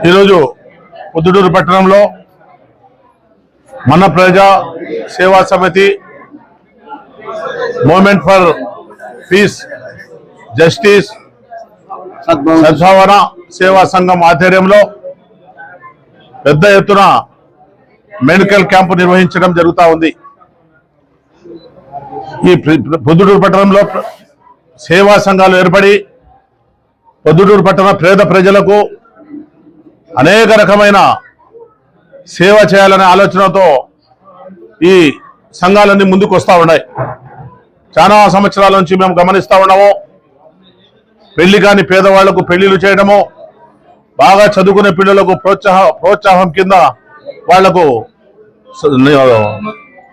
ఈరోజు పొద్దుటూరు పట్టణంలో మన ప్రజా సేవా సమితి మూవ్మెంట్ ఫర్ పీస్ జస్టిస్ సద్భావన సేవా సంఘం ఆధ్వర్యంలో పెద్ద ఎత్తున మెడికల్ క్యాంపు నిర్వహించడం జరుగుతూ ఉంది. ఈ పొద్దుటూరు పట్టణంలో సేవా సంఘాలు ఏర్పడి పొద్దుటూరు పట్టణ పేద ప్రజలకు అనేక రకమైన సేవ చేయాలనే ఆలోచనతో ఈ సంఘాలన్నీ ముందుకు వస్తూ ఉన్నాయి. చాలా సంవత్సరాల నుంచి మేము గమనిస్తూ ఉన్నాము. పెళ్లి కాని పేదవాళ్లకు పెళ్లిళ్ళు చేయడము, బాగా చదువుకునే పిల్లలకు ప్రోత్సాహం కింద వాళ్లకు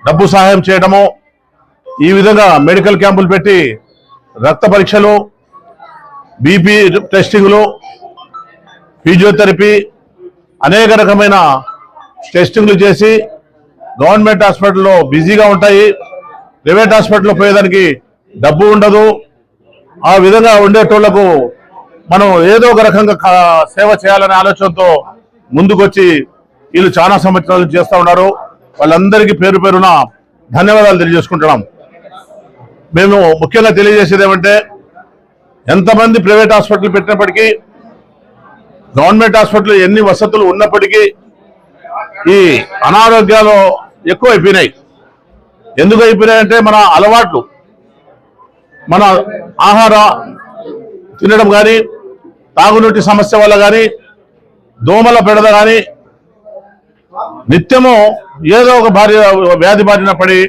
డబ్బు సహాయం చేయడము, ఈ విధంగా మెడికల్ క్యాంపులు పెట్టి రక్త పరీక్షలు, బీపీ టెస్టింగ్లు, ఫిజియోథెరపీ అనేక రకమైన టెస్టింగ్లు చేసి గవర్నమెంట్ హాస్పిటల్లో బిజీగా ఉంటాయి, ప్రైవేట్ హాస్పిటల్లో పోయేదానికి డబ్బు ఉండదు. ఆ విధంగా ఉండేటోళ్లకు మనం ఏదో ఒక రకంగా సేవ చేయాలనే ఆలోచనతో ముందుకొచ్చి వీళ్ళు చాలా సంవత్సరాలు చేస్తూ ఉన్నారు. వాళ్ళందరికీ పేరు పేరున ధన్యవాదాలు తెలియజేసుకుంటున్నాం. మేము ముఖ్యంగా తెలియజేసేది ఏమంటే, ఎంతమంది ప్రైవేట్ హాస్పిటల్ పెట్టినప్పటికీ, గవర్నమెంట్ హాస్పిటల్ ఎన్ని వసతులు ఉన్నప్పటికీ ఈ అనారోగ్యాలు ఎక్కువ అయిపోయినాయి. ఎందుకు అయిపోయినాయంటే, మన అలవాట్లు, మన ఆహార తినడం కానీ, తాగునీటి సమస్య వల్ల కానీ, దోమల బెడద కానీ, నిత్యము ఏదో ఒక వ్యాధి బారిన పడి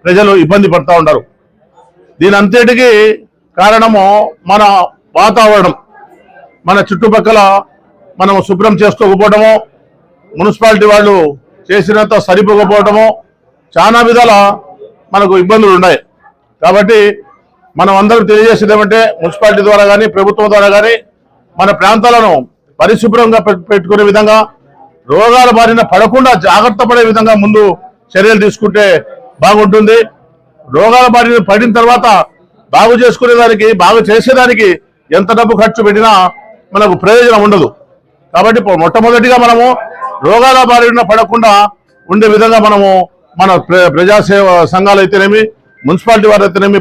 ప్రజలు ఇబ్బంది పడుతూ ఉంటారు. దీని అంతటికీ కారణము మన వాతావరణం. మన చుట్టుపక్కల మనం శుభ్రం చేసుకోకపోవడము, మున్సిపాలిటీ వాళ్ళు చేసినంత సరిపోకపోవడము, చాలా విధాల మనకు ఇబ్బందులు ఉన్నాయి. కాబట్టి మనం అందరం తెలియజేసేది ఏమంటే, మున్సిపాలిటీ ద్వారా కానీ ప్రభుత్వం ద్వారా కానీ మన ప్రాంతాలను పరిశుభ్రంగా పెట్టుకునే విధంగా, రోగాల బారిన పడకుండా జాగ్రత్త పడే విధంగా ముందు చర్యలు తీసుకుంటే బాగుంటుంది. రోగాల బారిన పడిన తర్వాత బాగు చేసుకునేదానికి, బాగు చేసేదానికి ఎంత డబ్బు ఖర్చు పెట్టినా మనకు ప్రయోజనం ఉండదు. కాబట్టి మొట్టమొదటిగా మనము రోగాల బారిన పడకుండా ఉండే విధంగా మనము మన ప్రజాసేవ సంఘాలు అయితేనేమి, మున్సిపాలిటీ వారు అయితేనేమి,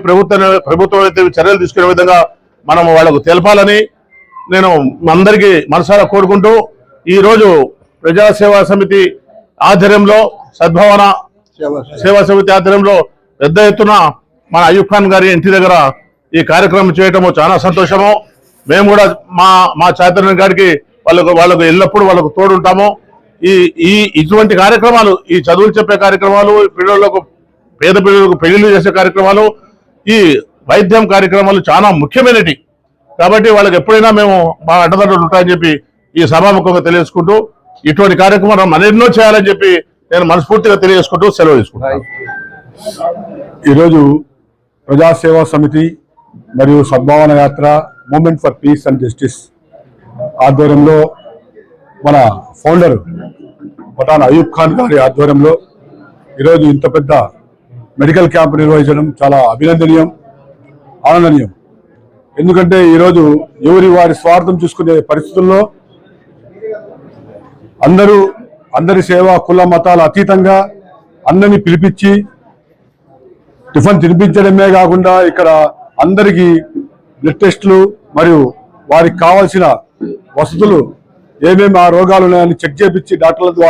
ప్రభుత్వం అయితే చర్యలు తీసుకునే విధంగా మనము వాళ్ళకు తెలపాలని నేను అందరికీ మనసారా కోరుకుంటూ, ఈరోజు ప్రజాసేవా సమితి ఆధ్వర్యంలో, సద్భావన సేవా సమితి ఆధ్వర్యంలో పెద్ద ఎత్తున మన అయూబ్ ఖాన్ గారి ఇంటి దగ్గర ఈ కార్యక్రమం చేయటము చాలా సంతోషము. మేము కూడా మా చైతన్య గారికి వాళ్ళకు ఎల్లప్పుడూ వాళ్ళకు తోడుంటాము. ఇటువంటి కార్యక్రమాలు, ఈ చదువులు చెప్పే కార్యక్రమాలు, పేద పిల్లలకు పెళ్లిళ్ళు చేసే కార్యక్రమాలు, ఈ వైద్యం కార్యక్రమాలు చాలా ముఖ్యమైనవి. కాబట్టి వాళ్ళకి ఎప్పుడైనా మేము మా అండదండలు ఉంటాయని చెప్పి ఈ సభాముఖంగా తెలియజేసుకుంటూ, ఇటువంటి కార్యక్రమాలు మరెన్నో చేయాలని చెప్పి నేను మనస్ఫూర్తిగా తెలియజేసుకుంటూ సెలవు తీసుకుంటాను. ఈరోజు ప్రజాసేవా సమితి మరియు సద్భావన యాత్ర movement for peace and justice ఆధ్వర్యంలో మన ఫౌండర్ పఠాన్ అయూబ్ ఖాన్ గారి ఆధ్వర్యంలో ఈరోజు ఇంత పెద్ద మెడికల్ క్యాంప్ నిర్వహించడం చాలా అభినందనీయం, ఆనందనీయం. ఎందుకంటే ఈరోజు వారి స్వార్థం చూసుకునే పరిస్థితుల్లో అందరి సేవ, కుల మతాల అతీతంగా అందరినీ పిలిపించి టిఫిన్ తినిపించడమే కాకుండా ఇక్కడ అందరికీ బ్లడ్ టెస్టులు మరియు వారికి కావాల్సిన వసతులు, ఏమేమి ఆ రోగాలు ఉన్నాయని చెక్ చేపించి ప్రభుత్వ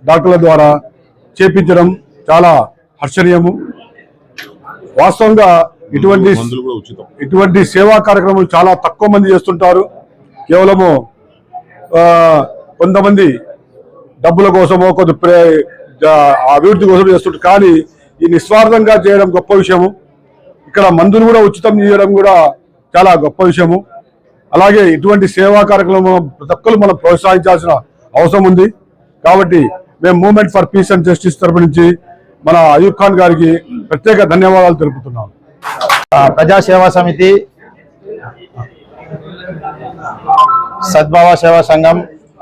డాక్టర్ల ద్వారా చేపించడం చాలా హర్షణీయము. వాస్తవంగా ఇటువంటి సేవా కార్యక్రమాలు చాలా తక్కువ మంది చేస్తుంటారు. కేవలము కొంతమంది డబ్బుల కోసమో కొద్ది అభివృద్ధి కోసం చేస్తుంటారు. కానీ ఈ నిస్వార్థంగా చేయడం గొప్ప విషయము. ఇక్కడ మందులు కూడా ఉచితం చేయడం కూడా చాలా గొప్ప విషయము. అలాగే ఇటువంటి సేవా కార్యక్రమం ప్రతి ఒక్కరు మనం ప్రోత్సహించాల్సిన అవసరం ఉంది. కాబట్టి మేము movement for peace and justice తరఫు నుంచి మన అయూబ్ ఖాన్ గారికి ప్రత్యేక ధన్యవాదాలు తెలుపుతున్నాం. ప్రజాసేవా సమితి, సద్భావ సేవా సంఘం,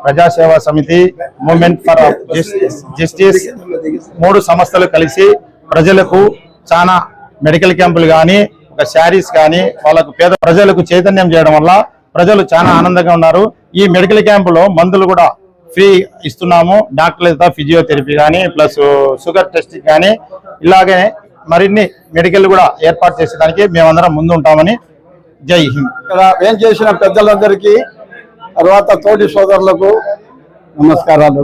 ప్రజాసేవా సమితి, మూవ్మెంట్ ఫర్ జస్టిస్ 3 సంస్థలు కలిసి ప్రజలకు చాలా మెడికల్ క్యాంపులు కానీ, ఒక శారీస్ కానీ వాళ్ళకు పేద ప్రజలకు చైతన్యం చేయడం వల్ల ప్రజలు చాలా ఆనందంగా ఉన్నారు. ఈ మెడికల్ క్యాంపులో మందులు కూడా ఫ్రీ ఇస్తున్నాము. డాక్టర్లతో ఫిజియోథెరపీ కానీ ప్లస్ షుగర్ టెస్టింగ్ కానీ ఇలాగే మరిన్ని మెడికల్ కూడా ఏర్పాటు చేసేదానికి మేమందరం ముందు ఉంటామని. జై హింద్. ఇక్కడ ఏం చేసిన పెద్దలందరికీ, తర్వాత తోటి సోదరులకు నమస్కారాలు.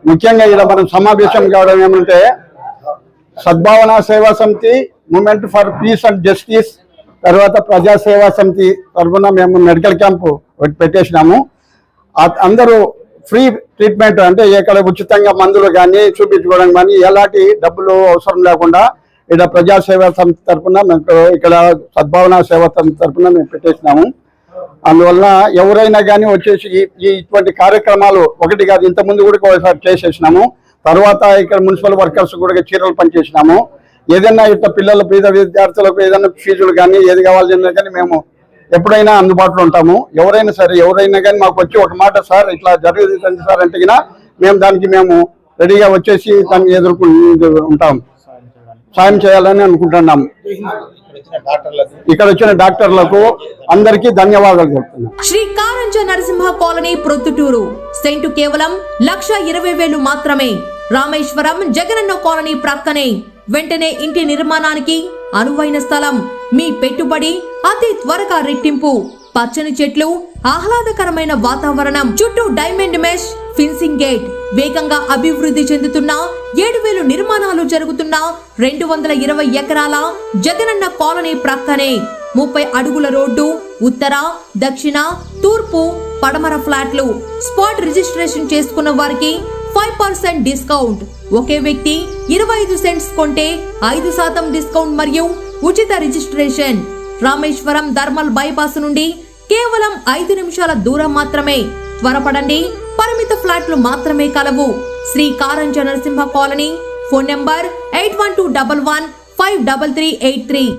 ముఖ్యంగా ఇక్కడ మనం సమావేశం కావడం ఏమంటే, Sadbhavana Seva Samiti, movement for peace and justice, తర్వాత ప్రజా సేవా సమితి తరఫున మేము మెడికల్ క్యాంపు పెట్టేసినాము. అందరూ ఫ్రీ ట్రీట్మెంట్, అంటే ఇక్కడ ఉచితంగా మందులు కానీ చూపించుకోవడం కానీ ఎలాంటి డబ్బులు అవసరం లేకుండా ఇక్కడ ప్రజా సేవా సమితి తరఫున మేము ఇక్కడ సద్భావన సేవా సమితి తరఫున మేము పెట్టేసినాము. అందువల్ల ఎవరైనా కానీ వచ్చేసి ఇటువంటి కార్యక్రమాలు ఒకటి కాదు, ఇంతకుముందు కూడా ఒకసారి చేసేసినాము. తర్వాత ఇక్కడ మున్సిపల్ వర్కర్స్ కూడా చీరలు పనిచేసినాము. ఏదైనా ఇట్లా పిల్లల పేద విద్యార్థులకు ఏదైనా ఫీజులు కానీ ఏది కావాలన్నా కానీ మేము ఎప్పుడైనా అందుబాటులో ఉంటాము. ఎవరైనా సరే, ఎవరైనా కానీ మాకు వచ్చి ఒక మాట, సార్ ఇట్లా జరుగుతుంది సార్ అంటే మేము దానికి మేము రెడీగా వచ్చేసి దాన్ని ఉంటాం, సాయం చేయాలని అనుకుంటున్నాము. ఇక్కడ వచ్చిన డాక్టర్లకు అందరికీ ధన్యవాదాలు చెప్తున్నాను. శ్రీ కారంజ నరసింహ కాలనీ ప్రొద్దుటూరు. సెంటు కేవలం 1,20,000 మాత్రమే. రామేశ్వరం జగనన్న కాలనీ ప్రక్కనే. వెంటనే ఇంటి నిర్మాణానికి అనువైన స్థలం. మీ పెట్టుబడి అతి త్వరగా రెట్టింపు. పచ్చని చెట్లు, ఆహ్లాదకరమైన వాతావరణం, చుట్టూ డైమండ్ మెష్ ఫిన్సింగ్ గేట్. వేగంగా అభివృద్ధి చెందుతున్న 7,000 నిర్మాణాలు జరుగుతున్న 220 ఎకరాల జగనన్న కాలనీ ప్రక్కనే 30 అడుగుల రోడ్డు. ఉత్తర, దక్షిణ, తూర్పు, పడమర ఫ్లాట్లు. స్పాట్ రిజిస్ట్రేషన్ చేసుకున్న వారికి 5% డిస్కౌంట్. ఒకే వ్యక్తి 25 సెంట్స్ కొంటే 5% డిస్కౌంట్ మరియు ఉచిత రిజిస్ట్రేషన్. రామేశ్వరం ధర్మల్ బైపాస్ నుండి కేవలం 5 నిమిషాల దూరం మాత్రమే. త్వరపడండి, పరిమిత ఫ్లాట్లు మాత్రమే కలవు. Shri Karanja Narasimha colony. Phone number 8121153383.